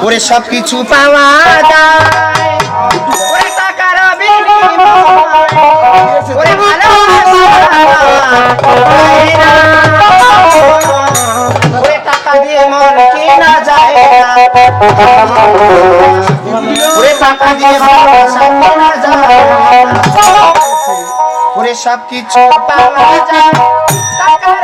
ওরে সব কিছু পাওয়া যায় ওরে টাকার বিনিময়ে ওরে ভালোবাসা ওরে টাকা দিয়ে মন কেনা যায় না ওরে টাকা দিয়ে ভালোবাসা কেনা যায় ওরে সব কিছু পাওয়া যায় টাকার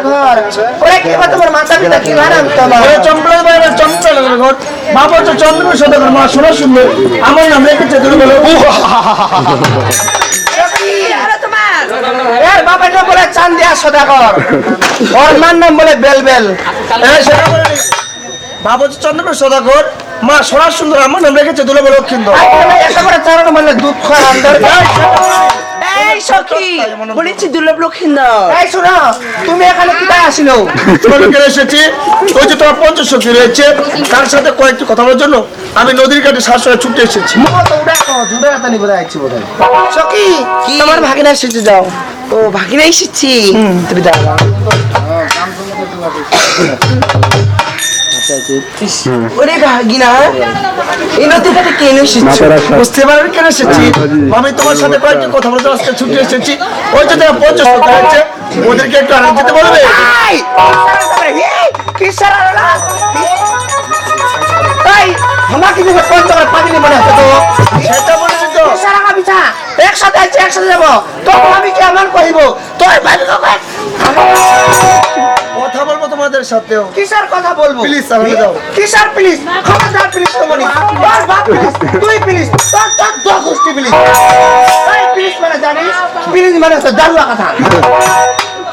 ঘর ওরে কি বা তোমার মাতা পিতা কি নাম তোমার ওরে চম্পলের বাইরে চম্পলের ঘর বাবা হচ্ছে চন্দ্রপুর সদাগর মা সোনা সুন্দর আমার নাম রেখেছে তুমি বলো এর বাবার নাম বলে চান্দিয়া সদাগর ওর মার নাম বলে বেলবেল বাবা হচ্ছে চন্দ্রপুর সদাগর মা সোনা সুন্দর আমার নাম রেখেছে দুলভ লক্ষিন্দর এত বড় চারণ মানে দুধ খাওয়ার আন্দর এই সখী বলেছি দুর্লভ লক্ষিন্দর এই শোনো তুমি এখানে কোথায় আসিল তোমাকে এসেছি ওই যে তোমার পঞ্চশক্তি রয়েছে তার সাথে কয়েকটি কথা বলার জন্য আমি নদীর ঘাটে শাশুড়ি ছুটে এসেছি সখী তোমার ভাগিনা এসেছে যাও ও ভাগিনা এসেছি তুমি দাঁড়াও ওরে ভাগিনা এই নদীটাতে কেন এসেছো বুঝতে পারেন কেন এসেছি আমি তোমার সাথে কয়েকটি কথা বলতে আজকে ছুটে এসেছি ওই যে তোমার পঞ্চশক্তি রয়েছে ওদেরকে একটু আনন্দ দিতে বলবে কি সারা তাই আমাকে যদি পঞ্চগড় পাগলি মনে হতো তো সেটা বলেছি তো সারা কাবিছা একসাথে আছি একসাথে যাবো তখন আমি কি এমন কহিব তোর ভাবি কথা বলবো তোমাদের সাথেও কিসার কথা বলবো প্লিজ আমাকে দাও কিসার প্লিজ খবরদার প্লিজ তোমার তোর বাপ প্লিজ তুই প্লিজ তোর তোর দোয়া গোষ্ঠী প্লিজ এই প্লিজ মানে জানিস প্লিজ মানে হচ্ছে দারুয়া কথা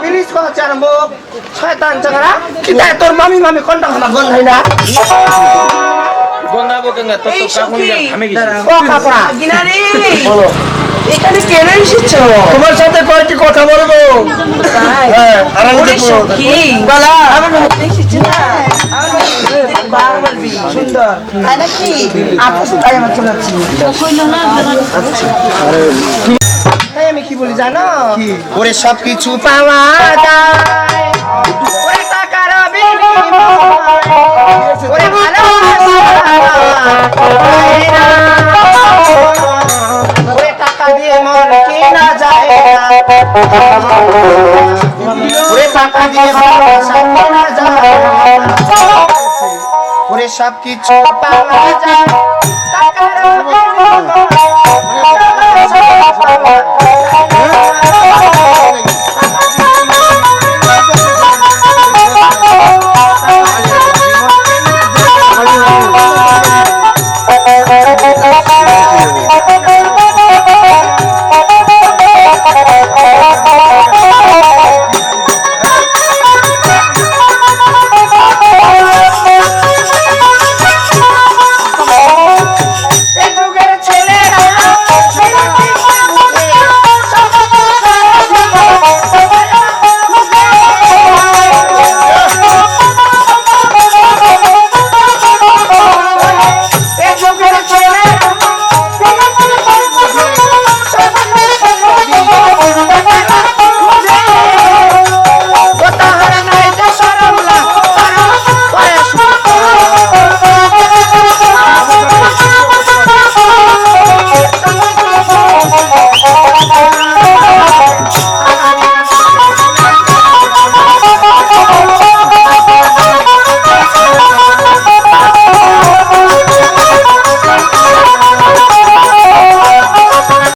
প্লিজ কথা চার মুখ শয়তান চাকরা কি তাই তোর মামি মামি কোনটা খানা গন্ধ হয় না এই সখী ও কাপড়া ভাগিনা রে বলো এখানে কেন এসেছো তোমার সাথে কয়েকটি কথা বলবো হ্যাঁ আনন্দ ওরে করো সখী বলা আমার মনে এসেছে না আমার বাবা বলবি সুন্দর তাই নাকি আপস তাই আমার চলে যাচ্ছি তাই আমি কি বলি জানো ওরে সব কিছু পাওয়া যায় ওরে টাকার বিনিময় ওরে ভালোবাসা হয় না। ওরে টাকা দিয়ে মন কেনা যায় না। ওরে টাকা দিয়ে ভালোবাসা কেনা যায় না। ওরে সব কিছু পাওয়া যায় টাকার বিনিময়